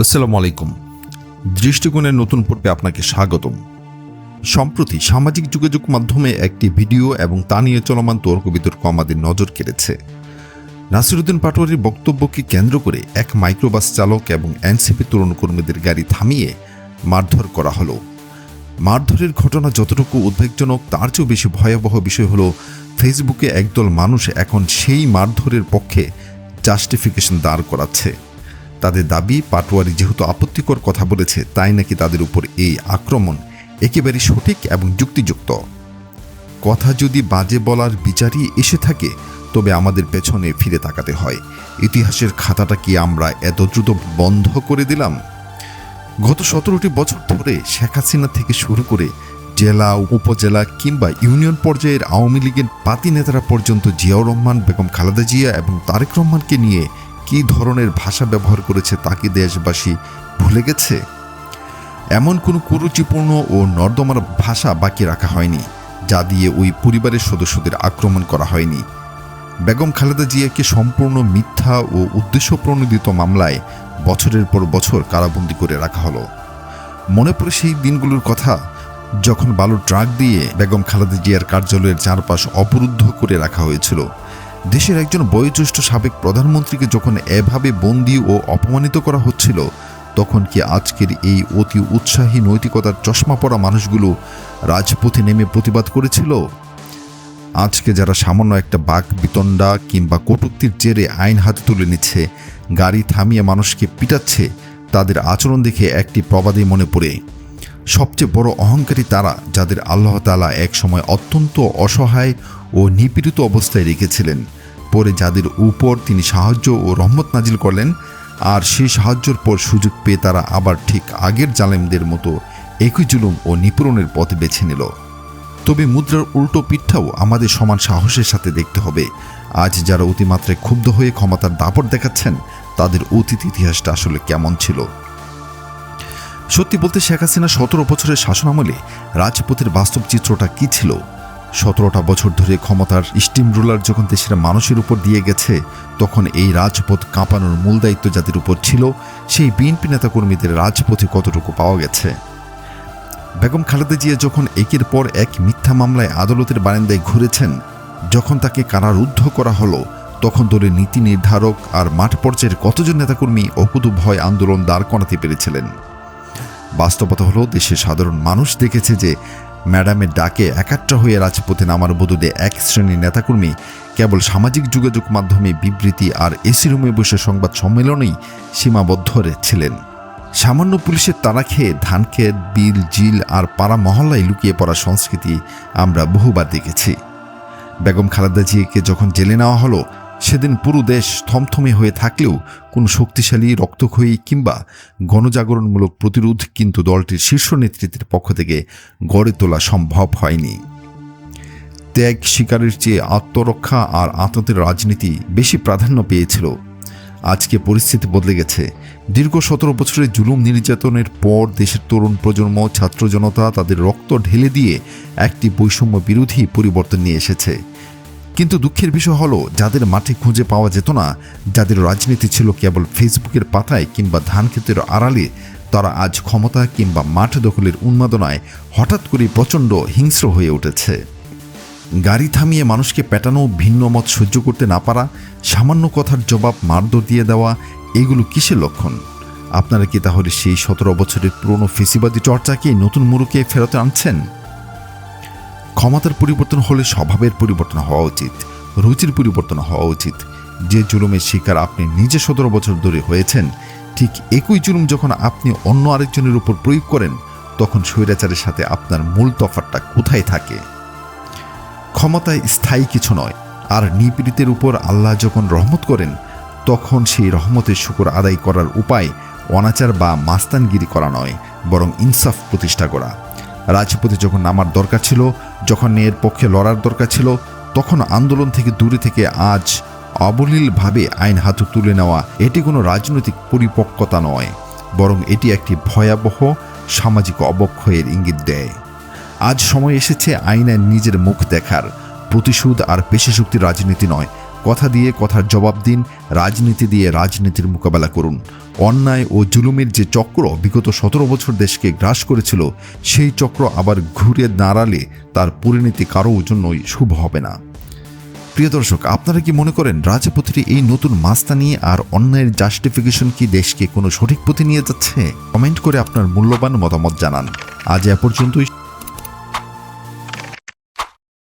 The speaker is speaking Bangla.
আসসালামু আলাইকুম। দৃষ্টিকোণের নতুন পর্বে আপনাকে স্বাগতম। সম্প্রতি সামাজিক যোগাযোগ মাধ্যমে একটি ভিডিও এবং তা নিয়ে চলমান তর্ক বিতর্ক আমাদের নজর কেড়েছে। নাসিরউদ্দিন পাটোয়ারির বক্তব্যকে কেন্দ্র করে এক মাইক্রোবাস চালক এবং এনসিপি তরুণ কর্মীদের গাড়ি থামিয়ে মারধর করা হলো। মারধরের ঘটনা যতটুকু উদ্বেগজনক, তার চেয়েও বেশি ভয়াবহ বিষয় হলো ফেসবুকে একদল মানুষ এখন সেই মারধরের পক্ষে জাস্টিফিকেশন দাঁড় করাচ্ছে। তাদের দাবি, পাটোয়ারি যেহেতু আপত্তিকর কথা বলেছে, তাই নাকি তাদের উপর এই আক্রমণ একেবারে সঠিক এবং যুক্তিযুক্ত। কথা যদি বাজে বলার বিচারই এসে থাকে, তবে আমাদের পেছনে ফিরে তাকাতে হয়। ইতিহাসের খাতাটা কি আমরা এত দ্রুত বন্ধ করে দিলাম? গত 17টি বছর ধরে শেখ হাসিনা থেকে শুরু করে জেলা, উপজেলা কিংবা ইউনিয়ন পর্যায়ের আওয়ামী লীগের পাতি নেতারা পর্যন্ত জিয়াউর রহমান, বেগম খালেদা জিয়া এবং তারেক রহমানকে নিয়ে কী ধরনের ভাষা ব্যবহার করেছে তা কি দেশবাসী ভুলে গেছে? এমন কোনো কুরুচিপূর্ণ ও নর্দমার ভাষা বাকি রাখা হয়নি যা দিয়ে ওই পরিবারের সদস্যদের আক্রমণ করা হয়নি। বেগম খালেদা জিয়াকে সম্পূর্ণ মিথ্যা ও উদ্দেশ্যপ্রণোদিত মামলায় বছরের পর বছর কারাবন্দী করে রাখা হলো। মনে পড়ে সেই দিনগুলোর কথা, যখন বালুর ট্রাক দিয়ে বেগম খালেদা জিয়ার কার্যালয়ের চারপাশ অবরুদ্ধ করে রাখা হয়েছিল। দেশের একজন বয়োজ্যেষ্ঠ সাবেক প্রধানমন্ত্রীকে যখন এভাবে বন্দী ও অপমানিত করা হচ্ছিল, তখন কি আজকের এই অতি উৎসাহী নৈতিকতার চশমা পরা মানুষগুলো রাজপথে নেমে প্রতিবাদ করেছিল? আজকে যারা সামান্য একটা বাক বিতণ্ডা কিংবা কটূক্তির জেরে আইন হাতে তুলে নিচ্ছে, গাড়ি থামিয়ে মানুষকে পিটাচ্ছে, তাদের আচরণ দেখে একটি প্রবাদই মনে পড়ে, সবচেয়ে বড় অহংকারী তারা যাদের আল্লাহ তাআলা এক সময় অত্যন্ত অসহায় ও নিপীড়িত অবস্থায় রেখেছিলেন, পরে যাদের উপর তিনি সাহায্য ও রহমত নাজিল করলেন, আর সেই সাহায্যের পর সুযোগ পেয়ে তারা আবার ঠিক আগের জালেমদের মতো একই জুলুম ও নিপীড়নের পথ বেছে নিল। তবে মুদ্রার উল্টো পিঠটাও আমাদের সমান সাহসের সাথে দেখতে হবে। আজ যারা অতিমাত্রায় ক্ষুব্ধ হয়ে ক্ষমতার দাপট দেখাচ্ছেন, তাদের অতীত ইতিহাসটা আসলে কেমন ছিল? সত্যি বলতে শেখ হাসিনা 17 বছরের শাসনামলে রাজপথের বাস্তব চিত্রটা কি ছিল? 17টা বছর ধরে ক্ষমতার স্টিম রোলার যখন দেশের মানুষের উপর দিয়ে গেছে, তখন এই রাজপথ কাঁপানোর মূল দায়িত্ব যাদের উপর ছিল, সেই বিএনপি নেতাকর্মীদের রাজপথে কতটুকু পাওয়া গেছে? বেগম খালেদা জিয়া যখন একের পর এক মিথ্যা মামলায় আদালতের বারান্দায় ঘুরেছেন, যখন তাকে কারারুদ্ধ করা হলো, তখন দলের নীতি নির্ধারক আর মাঠ পর্যায়ের কতজন নেতাকর্মী অকুতু ভয় আন্দোলন দাঁড় করাতে পেরেছিলেন? বাস্তবতা হলো, দেশের সাধারণ মানুষ দেখেছে যে ম্যাডামের ডাকে একাট্টা হয়ে রাজপথে নামার বদলে এক শ্রেণীর নেতাকর্মী কেবল সামাজিক যোগাযোগ মাধ্যমে বিবৃতি আর এসি রুমে বসে সংবাদ সম্মেলনেই সীমাবদ্ধ ছিলেন। সামান্য পুলিশের তাড়া খেয়ে ধানক্ষেত, বিল, জিল আর পাড়া মহল্লায় লুকিয়ে পড়া সংস্কৃতি আমরা বহুবার দেখেছি। বেগম খালেদা জিয়াকে যখন জেলে নেওয়া হলো, সেদিন পুরো দেশ থমথমে হয়ে থাকলেও কোনো শক্তিশালী, রক্তক্ষয়ী কিংবা গণজাগরণমূলক প্রতিরোধ কিন্তু দলটির শীর্ষ নেতৃত্বের পক্ষ থেকে গড়ে তোলা সম্ভব হয়নি। ত্যাগ স্বীকারের চেয়ে আত্মরক্ষা আর আতঙ্কের রাজনীতি বেশি প্রাধান্য পেয়েছিল। আজকে পরিস্থিতি বদলে গেছে। দীর্ঘ 17 বছরের জুলুম নির্যাতনের পর দেশের তরুণ প্রজন্ম, ছাত্র জনতা তাদের রক্ত ঢেলে দিয়ে একটি বৈষম্য বিরোধী পরিবর্তন নিয়ে এসেছে। কিন্তু দুঃখের বিষয় হলো, যাদের মাঠে খুঁজে পাওয়া যেত না, যাদের রাজনীতি ছিল কেবল ফেসবুকের পাতায় কিংবা ধানক্ষেতের আড়ালে, তারা আজ ক্ষমতা কিংবা মাঠ দখলের উন্মাদনায় হঠাৎ করে প্রচণ্ড হিংস্র হয়ে উঠেছে। গাড়ি থামিয়ে মানুষকে পেটানো, ভিন্ন মত সহ্য করতে না পারা, সামান্য কথার জবাব মারধর দিয়ে দেওয়া, এগুলো কিসের লক্ষণ? আপনারা কি তাহলে সেই 17 বছরের পুরনো ফেসিবাদী চর্চাকে নতুন মুরুকে ফেরত আনছেন? ক্ষমতার পরিবর্তন হলে স্বভাবের পরিবর্তন হওয়া উচিত, রুচির পরিবর্তন হওয়া উচিত। যে জুলুমের শিকার আপনি নিজে 17 বছর ধরে হয়েছেন, ঠিক একই জুলুম যখন আপনি অন্য আরেকজনের উপর প্রয়োগ করেন, তখন স্বৈরাচারের সাথে আপনার মূল তফাৎটা কোথায় থাকে? ক্ষমতায় স্থায়ী কিছু নয়, আর নিপীড়িতের উপর আল্লাহ যখন রহমত করেন, তখন সেই রহমতের শুকর আদায় করার উপায় অনাচার বা মাস্তানগিরি করা নয়, বরং ইনসাফ প্রতিষ্ঠা করা। রাজপথে যখন নামার দরকার ছিল, যখন ন্যায়ের পক্ষে লড়ার দরকার ছিল, তখন আন্দোলন থেকে দূরে থেকে আজ অবলীলভাবে আইন হাতে তুলে নেওয়া, এটি কোনো রাজনৈতিক পরিপক্কতা নয়, বরং এটি একটি ভয়াবহ সামাজিক অবক্ষয়ের ইঙ্গিত দেয়। আজ সময় এসেছে আইনের নিজের মুখ দেখার। প্রতিশোধ আর পেশাশক্তির রাজনীতি নয়, কথা দিয়ে কথার জবাব দিন, রাজনীতি দিয়ে রাজনীতির মোকাবেলা করুন। অন্যায় ও জুলুমের যে চক্র বিগত 17 বছর দেশকে গ্রাস করেছিল, সেই চক্র আবার ঘুরে দাঁড়ালে তার পরিণতি কারো জন্যই শুভ হবে না। প্রিয় দর্শক, আপনারা কি মনে করেন রাজপথের এই নতুন মাস্তানি আর অন্যায়ের জাস্টিফিকেশন কি দেশকে কোনো সঠিক পথে নিয়ে যাচ্ছে? কমেন্ট করে আপনার মূল্যবান মতামত জানান। আজ এ পর্যন্তই।